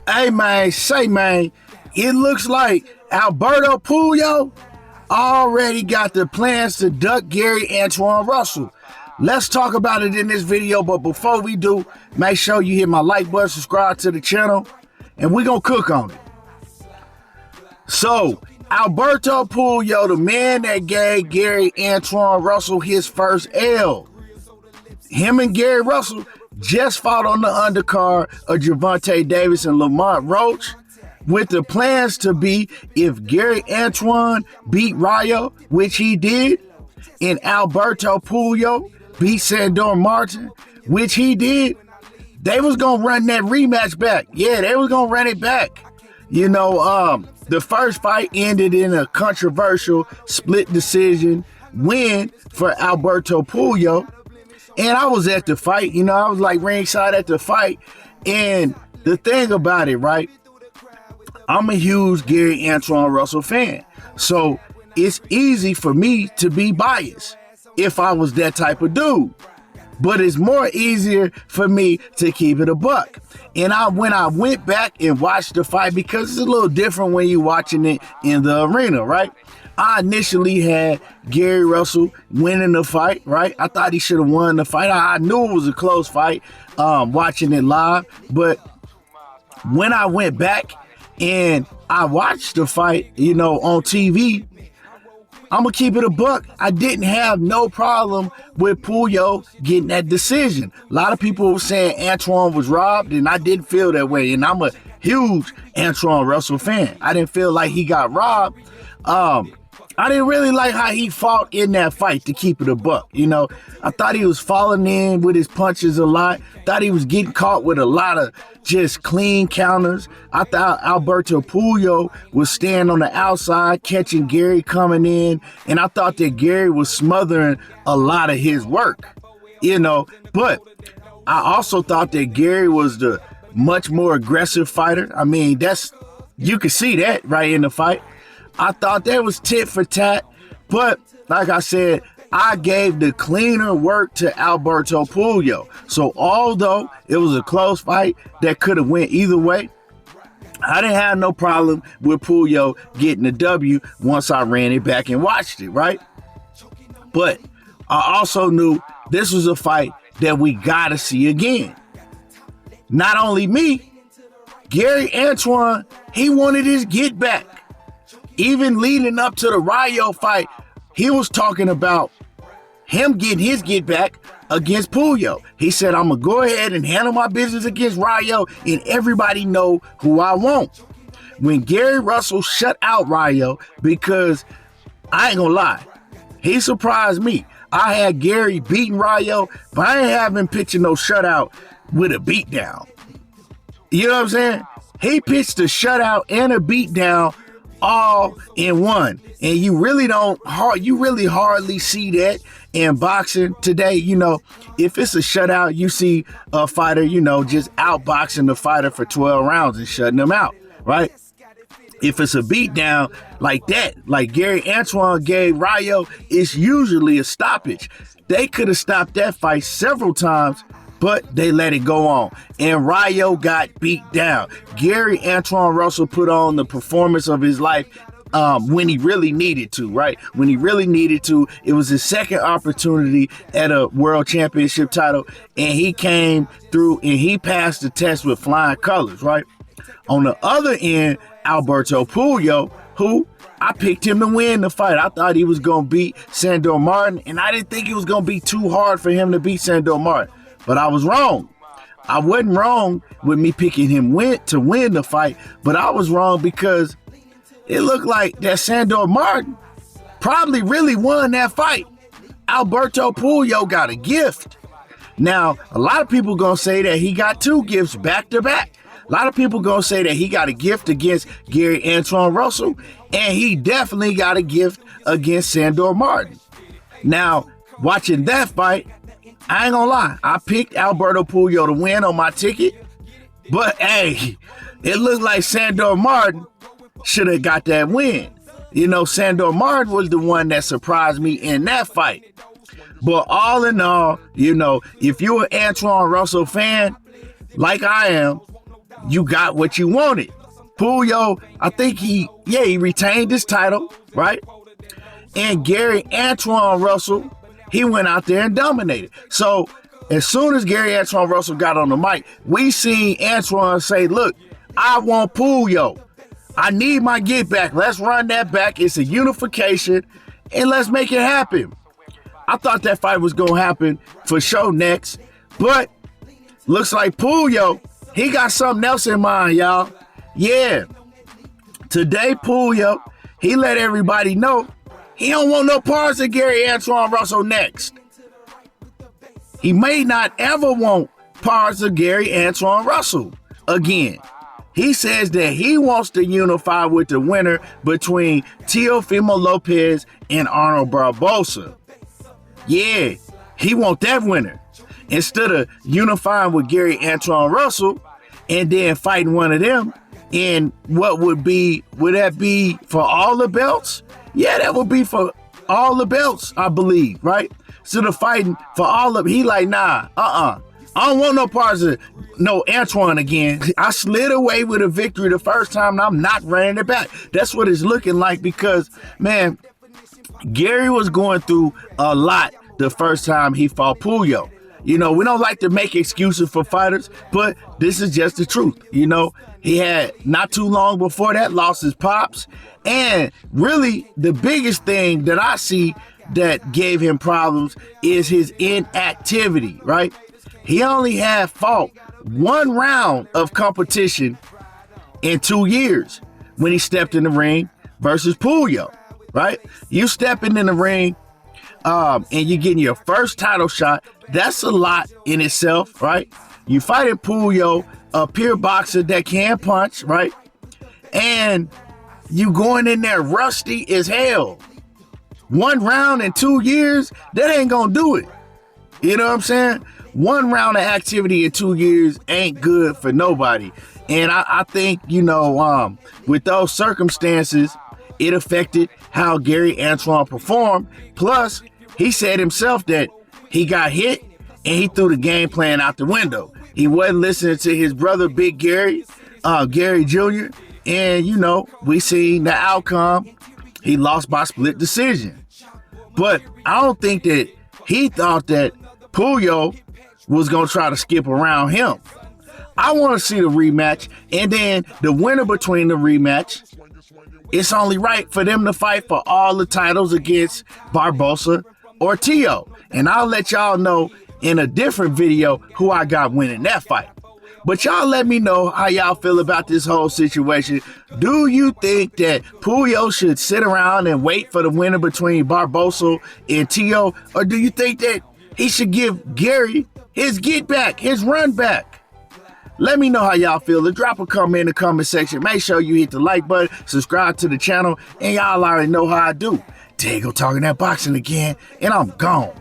Hey man, it looks like Alberto Puello already got the plans to duck Antuanne Russell. Let's talk about it in this video, but before we do, make sure you hit my like button, subscribe to the channel, and we're gonna cook on it. So, Alberto Puello, the man that gave Antuanne Russell his first L. Him and Gary Russell just fought on the undercard of Gervonta Davis and Lamont Roach, with the plans to be if Antuanne beat Rayo, which he did, and Alberto Puello beat Sandor Martin, which he did, they was gonna run that rematch back. Yeah, they was gonna run it back. You know, the first fight ended in a controversial split decision win for Alberto Puello. And I was at the fight, you know, I was like ringside at the fight. And the thing about it, right, I'm a huge Antuanne Russell fan. So it's easy for me to be biased if I was that type of dude. But it's more easier for me to keep it a buck. And when I went back and watched the fight, because it's a little different when you're watching it in the arena, right? I initially had Gary Russell winning the fight, right? I thought he should have won the fight. I knew it was a close fight watching it live. But when I went back and I watched the fight, you know, on TV, I'm going to keep it a buck. I didn't have no problem with Puello getting that decision. A lot of people were saying Antuanne was robbed, and I didn't feel that way. And I'm a huge Antuanne Russell fan. I didn't feel like he got robbed. I didn't really like how he fought in that fight, to keep it a buck. You know, I thought he was falling in with his punches a lot. Thought he was getting caught with a lot of just clean counters. I thought Alberto Puello was staying on the outside, catching Gary coming in. And I thought that Gary was smothering a lot of his work, you know. But I also thought that Gary was the much more aggressive fighter. I mean, you could see that right in the fight. I thought that was tit for tat, but like I said, I gave the cleaner work to Alberto Puello. So although it was a close fight that could have went either way, I didn't have no problem with Puello getting the W once I ran it back and watched it, right? But I also knew this was a fight that we gotta see again. Not only me, Antuanne, he wanted his get back. Even leading up to the Rayo fight, he was talking about him getting his get back against Puello. He said, I'm going to go ahead and handle my business against Rayo, and everybody know who I want. When Gary Russell shut out Rayo, because I ain't going to lie, he surprised me. I had Gary beating Rayo, but I ain't have him pitching no shutout with a beatdown. You know what I'm saying? He pitched a shutout and a beatdown all in one, and you really hardly see that in boxing today. You know, if it's a shutout, you see a fighter, you know, just outboxing the fighter for 12 rounds and shutting them out, right? If it's a beatdown like that, like Antuanne gave Rayo, it's usually a stoppage. They could have stopped that fight several times, but they let it go on. And Rayo got beat down. Antuanne Russell put on the performance of his life when he really needed to, right? When he really needed to. It was his second opportunity at a world championship title, and he came through and he passed the test with flying colors, right? On the other end, Alberto Puello, who I picked him to win the fight. I thought he was going to beat Sandor Martin, and I didn't think it was going to be too hard for him to beat Sandor Martin. But I was wrong. I wasn't wrong with me picking him to win the fight, but I was wrong because it looked like that Sandor Martin probably really won that fight. Alberto Puello got a gift. Now, a lot of people gonna say that he got two gifts back to back. A lot of people gonna say that he got a gift against Antuanne Russell, and he definitely got a gift against Sandor Martin. Now, watching that fight, I ain't gonna lie, I picked Alberto Puello to win on my ticket, but hey, it looked like Sandor Martin should have got that win. You know, Sandor Martin was the one that surprised me in that fight. But all in all, you know, if you're an Antuanne Russell fan, like I am, you got what you wanted. Puello, I think he retained his title, right? And Gary Antuanne Russell, he went out there and dominated. So as soon as Gary Antuanne Russell got on the mic, we seen Antuanne say, look, I want Puello. I need my get back. Let's run that back. It's a unification, and let's make it happen. I thought that fight was going to happen for sure next, but looks like Puello, he got something else in mind, y'all. Yeah, today Puello, he let everybody know he don't want no parts of Gary Antuanne Russell next. He may not ever want parts of Gary Antuanne Russell again. He says that he wants to unify with the winner between Teofimo Lopez and Arnold Barboza. Yeah, he want that winner. Instead of unifying with Gary Antuanne Russell and then fighting one of them, and what would that be for all the belts? Yeah, that would be for all the belts, I believe, right? Instead of fighting for all of, he like, nah, I don't want no parts of no Antoine again. I slid away with a victory the first time, and I'm not running it back. That's what it's looking like because, man, Gary was going through a lot the first time he fought Puello. You know, we don't like to make excuses for fighters, but this is just the truth. You know, he had not too long before that lost his pops. And really, the biggest thing that I see that gave him problems is his inactivity, right? He only had fought one round of competition in 2 years when he stepped in the ring versus Puello, right? You stepping in the ring and you're getting your first title shot. That's a lot in itself, right? You fighting Puello, a pure boxer that can punch, right? And you going in there rusty as hell. One round in 2 years, that ain't gonna do it. You know what I'm saying? One round of activity in 2 years ain't good for nobody. And I think, you know, with those circumstances, it affected how Gary Antuanne performed. Plus, he said himself that he got hit and he threw the game plan out the window. He wasn't listening to his brother, Big Gary, Gary Jr. And, you know, we seen the outcome. He lost by split decision. But I don't think that he thought that Puello was going to try to skip around him. I want to see the rematch. And then the winner between the rematch, it's only right for them to fight for all the titles against Barboza or Teo. And I'll let y'all know in a different video who I got winning that fight. But y'all let me know how y'all feel about this whole situation. Do you think that Puello should sit around and wait for the winner between Barboza and Teo? Or do you think that he should give Gary his get back, his run back? Let me know how y'all feel. Drop a comment in the comment section. Make sure you hit the like button, subscribe to the channel, and y'all already know how I do. Diego talking that boxing again, and I'm gone.